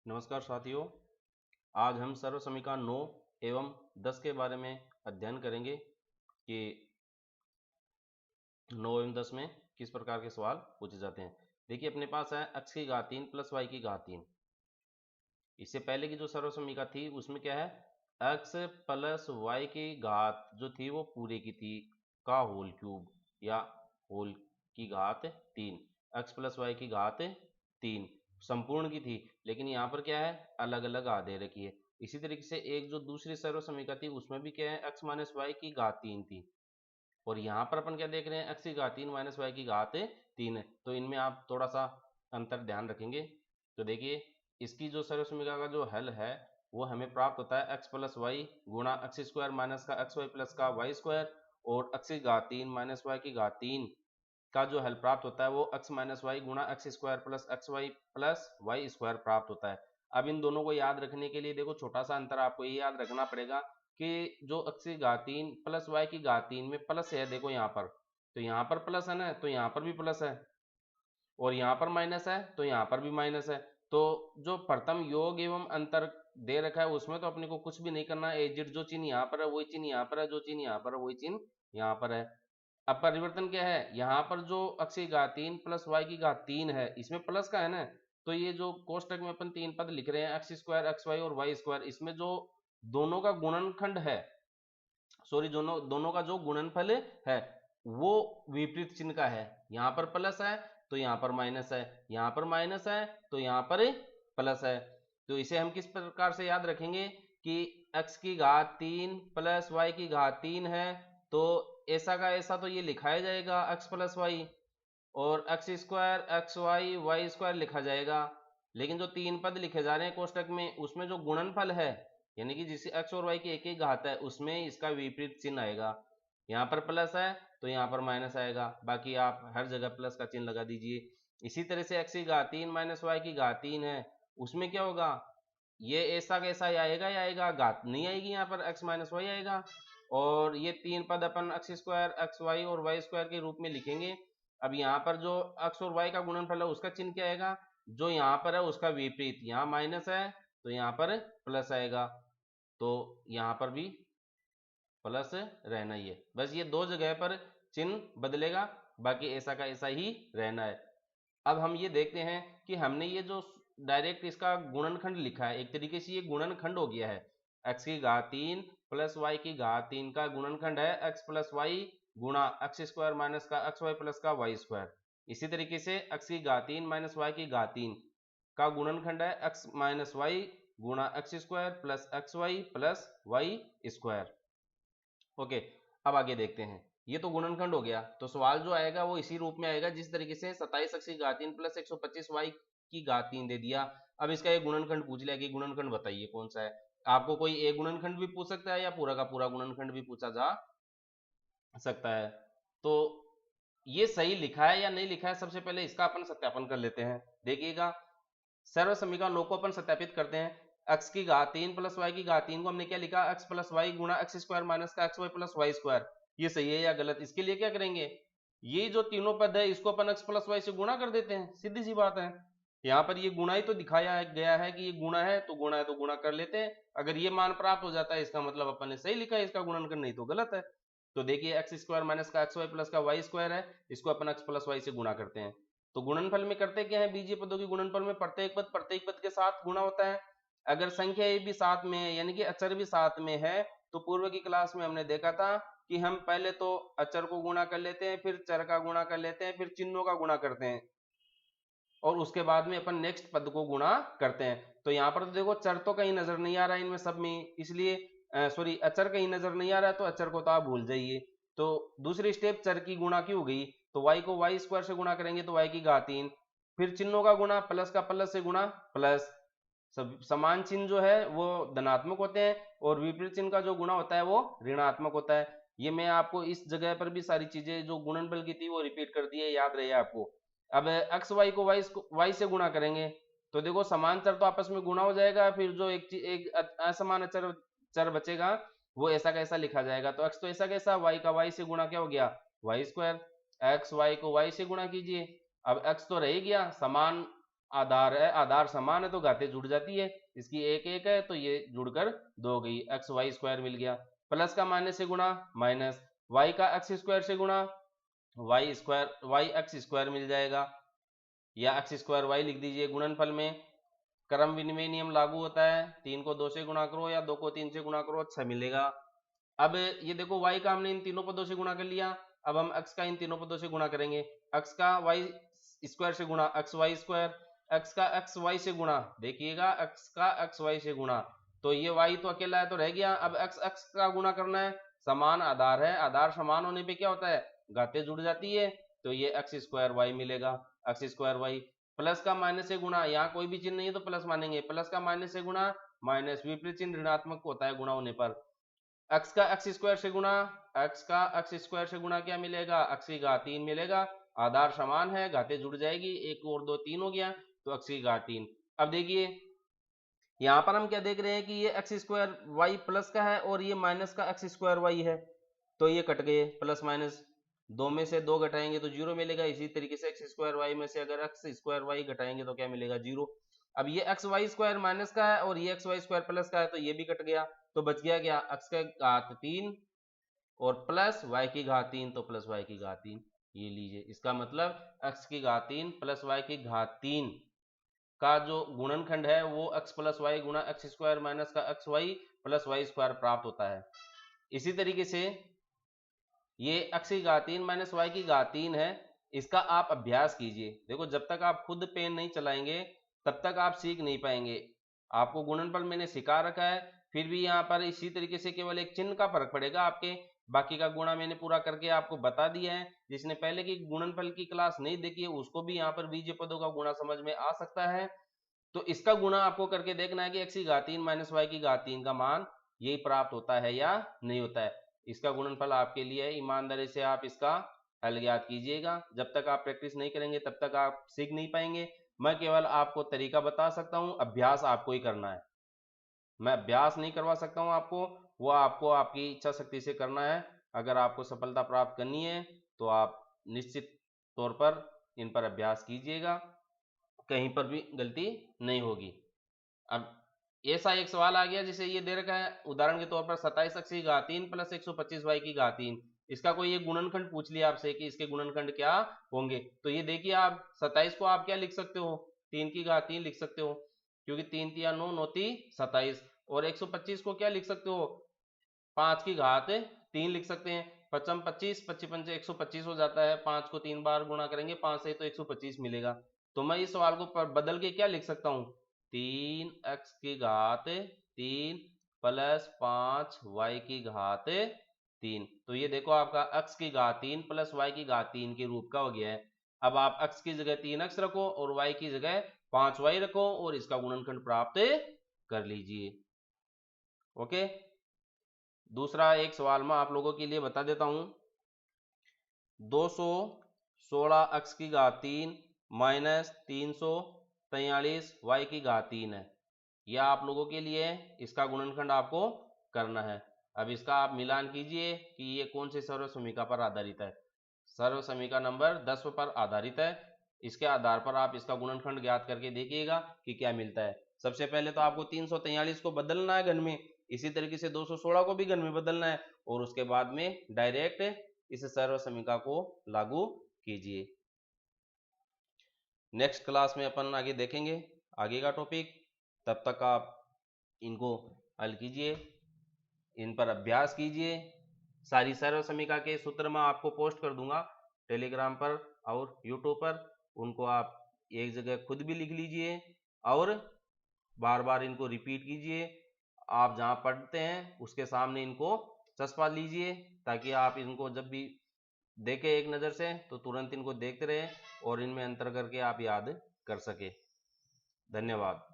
नमस्कार साथियों, आज हम सर्व समीकरण 9 एवं 10 के बारे में अध्ययन करेंगे कि 9 एवं 10 में किस प्रकार के सवाल पूछे जाते हैं। देखिए, अपने पास है x की घात 3 प्लस y की घात 3। इससे पहले की जो सर्व समीकरण थी उसमें क्या है, x प्लस y की घात जो थी वो पूरे की थी का होल क्यूब या होल की घात 3, x प्लस y की घात 3 संपूर्ण की थी। लेकिन यहाँ पर क्या है, अलग अलग आधे रखी है। इसी तरीके से एक जो दूसरी सर्व समीकरण थी उसमें भी क्या है, x माइनस वाई की घात 3 थी। और यहाँ पर अपन क्या देख रहे हैं, x की घात 3 माइनस वाई की घात 3 है। तो इनमें आप थोड़ा सा अंतर ध्यान रखेंगे। तो देखिए, इसकी जो सर्व समीकरण का जो हल है वो हमें प्राप्त होता है x प्लस वाई गुणा एक्स स्क्वायर माइनस का एक्स वाई प्लस का वाई स्क्वायर, और x की घात 3 माइनस वाई की घात 3 का जो हल प्राप्त होता है वो x माइनस वाई गुणा X square plus X Y plus Y square प्राप्त होता है। अब इन दोनों को याद रखने के लिए देखो, छोटा सा अंतर आपको ये याद रखना पड़ेगा कि जो x की घात 3 प्लस y की घात 3 में प्लस है, देखो यहाँ पर, तो यहाँ पर प्लस है ना, तो यहाँ पर भी प्लस है, और यहाँ पर माइनस है तो यहाँ पर भी माइनस है। तो जो प्रथम योग एवं अंतर दे रखा है उसमें तो अपने को कुछ भी नहीं करना है। एजिट जो चिन्ह यहाँ पर है वही चिन्ह यहाँ पर है, जो चिन्ह यहाँ पर है वही चिन्ह यहाँ पर है। अब परिवर्तन क्या है, यहाँ पर जो x की घात 3 प्लस y की घात 3 है इसमें प्लस का है ना, तो ये जो कोष्टक में अपन तीन पद लिख रहे हैं एक्स स्क्वायर एक्स वाई और वाई स्क्वायर, इसमें जो दोनों का गुणनखंड है, सॉरी दोनों का जो गुणनफल है वो विपरीत चिन्ह का है। यहाँ पर प्लस है तो यहाँ पर माइनस है, यहाँ पर माइनस है तो यहाँ पर प्लस है। तो इसे हम किस प्रकार से याद रखेंगे कि x की घात 3 प्लस y की घात 3 है, तो ऐसा का ऐसा तो ये लिखाया जाएगा x प्लस वाई, और X square X Y Y square लिखा जाएगा। लेकिन जो तीन पद लिखे जा रहे हैं कोष्टक में उसमें जो गुणनफल है, यानी कि जिसे x और y की एक ही घात है, उसमें इसका विपरीत चिन्ह आएगा। यहाँ पर प्लस है तो यहाँ पर माइनस आएगा, बाकी आप हर जगह प्लस का चिन्ह लगा दीजिए। इसी तरह से x की घात 3 माइनस वाई की घात 3 है, उसमें क्या होगा, ये ऐसा कैसा आएगा, या आएगा घात नहीं आएगी, यहाँ पर x माइनस वाई आएगा। और ये तीन पद अपन एक्स स्क्वायर एक्स वाई और वाई स्क्वायर के रूप में लिखेंगे। अब यहाँ पर जो x और y का गुणनफल है उसका चिन्ह क्या आएगा, जो यहाँ पर है उसका विपरीत, यहाँ माइनस है तो यहाँ पर प्लस आएगा, तो यहाँ पर भी प्लस रहना ही है। बस ये दो जगह पर चिन्ह बदलेगा, बाकी ऐसा का ऐसा ही रहना है। अब हम ये देखते हैं कि हमने ये जो डायरेक्ट इसका गुणनखंड लिखा है, एक तरीके से ये गुणनखंड हो गया है। x की घात 3 प्लस y की घात 3 का गुणनखंड है x प्लस वाई गुणा एक्स स्क्वायर माइनस का एक्स वाई प्लस का वाई स्क्वायर। इसी तरीके से x की घात 3 माइनस y की घात 3 का गुणनखंड है x माइनस वाई गुणा X square plus X Y plus Y square. Okay, अब आगे देखते हैं। ये तो गुणनखंड हो गया, तो सवाल जो आएगा वो इसी रूप में आएगा जिस तरीके से 27 x की घात 3 प्लस 125 y की घात 3 दे दिया। अब इसका एक गुणनखंड पूछ लिया कि गुणनखंड बताइए कौन सा है। आपको कोई एक गुणनखंड भी पूछ सकता है या पूरा का पूरा गुणनखंड भी पूछा जा सकता है। तो ये सही लिखा है या नहीं लिखा है, सबसे पहले इसका अपन सत्यापन कर लेते हैं। देखिएगा, सर्व समीकरण 9 को अपन सत्यापित करते हैं। x की घात 3 प्लस y की घात 3 को हमने क्या लिखा, x प्लस वाई गुणा एक्स स्क्वायर माइनस का X Y plus Y square. ये सही है या गलत, इसके लिए क्या करेंगे, ये जो तीनों पद है इसको अपन x प्लस वाई से गुणा कर देते हैं, सीधी सी बात है। यहाँ पर ये गुणा ही तो दिखाया गया है कि ये गुणा है तो गुणा है तो गुणा कर लेते हैं। अगर ये मान प्राप्त हो जाता है इसका मतलब अपन ने सही लिखा है, इसका गुणनखंड नहीं तो गलत है। तो देखिए, एक्स स्क्वायर माइनस का एक्स वाई प्लस का वाई स्क्वायर है, इसको अपन एक्स प्लस वाई से गुणा करते हैं। तो गुणनफल में करते क्या है, बीजीय पदों के गुणनफल में प्रत्येक पद के साथ गुणा होता है। अगर संख्या भी साथ में है यानी कि अचर भी साथ में है, तो पूर्व की क्लास में हमने देखा था कि हम पहले तो अचर को गुणा कर लेते हैं, फिर चर का गुणा कर लेते हैं, फिर चिन्हों का गुणा करते हैं, और उसके बाद में अपन नेक्स्ट पद को गुणा करते हैं। तो यहाँ पर तो देखो, चर तो कहीं नजर नहीं आ रहा है इनमें सब में, इसलिए सॉरी अचर कहीं नजर नहीं आ रहा है, तो अचर को तो आप भूल जाइए। तो दूसरी स्टेप चर की गुणा की हो गई, तो y को वाई स्क्वायर से गुणा करेंगे तो y की घात 3, फिर चिन्हों का गुणा, प्लस का प्लस से गुणा प्लस, सब समान चिन्ह जो है वो धनात्मक होते हैं और विपरीत चिन्ह का जो गुणा होता है वो ऋणात्मक होता है। ये मैं आपको इस जगह पर भी सारी चीजें जो गुणनफल की थी वो रिपीट कर दी है, याद रहे आपको। अब एक्स वाई को वाई से गुणा करेंगे, तो देखो समान चर तो आपस में गुणा हो जाएगा, फिर जो एक असमान चर चर बचेगा वो ऐसा कैसा लिखा जाएगा। तो एक्स तो ऐसा कैसा, वाई का वाई से गुणा क्या हो गया, वाई स्क्वायर। एक्स वाई को वाई से गुणा कीजिए, अब एक्स तो रह गया, समान आधार है, आधार समान है तो घातें जुड़ जाती है, इसकी एक एक है तो ये जुड़कर 2 हो गई, एक्स वाई स्क्वायर मिल गया। प्लस का माइनस से गुणा माइनस, वाई का एक्स स्क्वायर से गुणा Y square, Y X square मिल जाएगा, या एक्स स्क्वायर वाई लिख दीजिए। गुणनफल में क्रम विनिमय नियम लागू होता है, 3 को 2 से गुणा करो या 2 को 3 से गुणा करो, 6 मिलेगा। अब ये देखो y का हमने इन तीनों पदों से गुणा कर लिया, अब हम x का इन तीनों पदों से गुणा करेंगे, x का y स्क्वायर से गुणा एक्स वाई स्क्वायर, x का एक्स वाई से गुणा, देखिएगा x का एक्स वाई से गुणा, तो ये y तो अकेला है तो रह गया, अब x x का गुणा करना है, समान आधार है, आधार समान होने पे क्या होता है, घातें जुड़ जाती है, तो ये एक्स स्क्वायर वाई मिलेगा, एक्स स्क्वायर वाई। प्लस का माइनस से गुणा, यहाँ कोई भी चिन्ह नहीं है तो प्लस मानेंगे, प्लस का माइनस से गुणा माइनस, विपरीत चिन्ह ऋणात्मक होता है गुणा होने पर। x का एक्स स्क्वायर से गुणा, x का एक्स स्क्वायर से गुणा क्या मिलेगा, x की घात 3 मिलेगा, आधार समान है, घातें जुड़ जाएगी, 1 और 2 3 हो गया, तो x की घात 3। अब देखिए यहाँ पर हम क्या देख रहे हैं कि ये एक्स स्क्वायर वाई प्लस का है और ये माइनस का एक्स स्क्वायर वाई है, तो ये कट गए, प्लस माइनस 2 में से 2 घटाएंगे तो 0 मिलेगा, इसी तरीके से एक्स स्क्वायर वाई में से अगर एक्स स्क्वायर वाई घटाएंगे तो क्या मिलेगा, 0। अब ये एक्स वाई स्क्वायर माइनस का है और ये एक्स वाई स्क्वायर प्लस का है, तो ये भी कट गया, तो बच गया क्या, एक्स का घात 3 और प्लस वाई की घात 3, तो प्लस वाई की घात 3, ये लीजिए, इसका मतलब एक्स की घात 3 प्लस वाई की घात 3 का जो गुणनखंड है वो x प्लस वाई गुणा एक्स स्क्वायर माइनस का X Y plus Y square प्राप्त होता है। इसी तरीके से ये x की घात 3 माइनस वाई की घात 3 है, इसका आप अभ्यास कीजिए, देखो जब तक आप खुद पेन नहीं चलाएंगे तब तक आप सीख नहीं पाएंगे। आपको गुणनफल मैंने सिखा रखा है, फिर भी यहाँ पर इसी तरीके से केवल एक चिन्ह का फर्क पड़ेगा आपके, बाकी का गुणा मैंने पूरा करके आपको बता दिया है। जिसने पहले की गुणनफल की क्लास नहीं देखी है उसको भी यहाँ पर बीजीय पदों का गुणा समझ में आ सकता है। तो इसका गुणा आपको करके देखना है कि x की घात 3 माइनस वाई की घात 3 का मान यही प्राप्त होता है या नहीं होता है। इसका गुणनफल आपके लिए ईमानदारी से आप इसका हल ज्ञात कीजिएगा, जब तक आप प्रैक्टिस नहीं करेंगे तब तक आप सीख नहीं पाएंगे। मैं केवल आपको तरीका बता सकता हूँ, अभ्यास आपको ही करना है, मैं अभ्यास नहीं करवा सकता हूँ आपको, वो आपको आपकी इच्छा शक्ति से करना है। अगर आपको सफलता प्राप्त करनी है तो आप निश्चित तौर पर इन पर अभ्यास कीजिएगा, कहीं पर भी गलती नहीं होगी। अब ऐसा एक सवाल आ गया जिसे ये दे रखा है उदाहरण के तौर पर 27 x की घात 3 प्लस 125 y की घात 3, इसका कोई ये गुणनखंड पूछ लिया आपसे कि इसके गुणनखंड क्या होंगे, तो ये देखिए आप 27 को आप क्या लिख सकते हो, 3 की घात 3 लिख सकते हो, क्योंकि 3 3 9 9 3 27, और 125 को क्या लिख सकते हो, 5 की घात 3 लिख सकते हैं, 5 25 25 पंचे 125 हो जाता है, 5 को 3 बार गुणा करेंगे 5 से तो 125 मिलेगा। तो मैं इस सवाल को बदल के क्या लिख सकता हूँ, 3x की घात 3 प्लस 5 y की घात 3, तो ये देखो आपका x की घात 3 प्लस y की घात 3 के रूप का हो गया है। अब आप x की जगह 3x रखो और y की जगह 5y रखो और इसका गुणनखंड प्राप्त कर लीजिए। ओके, दूसरा एक सवाल मैं आप लोगों के लिए बता देता हूं, 216x की घात 3 माइनस 343 y की घात 3 है, यह आप लोगों के लिए, इसका गुणनखंड आपको करना है। अब इसका आप मिलान कीजिए कि ये कौन से सर्व समीकरण पर आधारित है। सर्व समीकरण नंबर 10 पर आधारित है, इसके आधार पर आप इसका गुणनखंड ज्ञात करके देखिएगा कि क्या मिलता है। सबसे पहले तो आपको 343 को बदलना है घन में, इसी तरीके से 216 को भी घन में बदलना है, और उसके बाद में डायरेक्ट इस सर्व समीकरण को लागू कीजिए। नेक्स्ट क्लास में अपन आगे देखेंगे आगे का टॉपिक, तब तक आप इनको हल कीजिए, इन पर अभ्यास कीजिए। सारी सर्व समीकरण के सूत्र मैं आपको पोस्ट कर दूंगा टेलीग्राम पर और यूट्यूब पर, उनको आप एक जगह खुद भी लिख लीजिए और बार बार इनको रिपीट कीजिए। आप जहां पढ़ते हैं उसके सामने इनको चस्पा लीजिए, ताकि आप इनको जब भी देखें एक नज़र से तो तुरंत इनको देखते रहें और इनमें अंतर करके आप याद कर सके। धन्यवाद।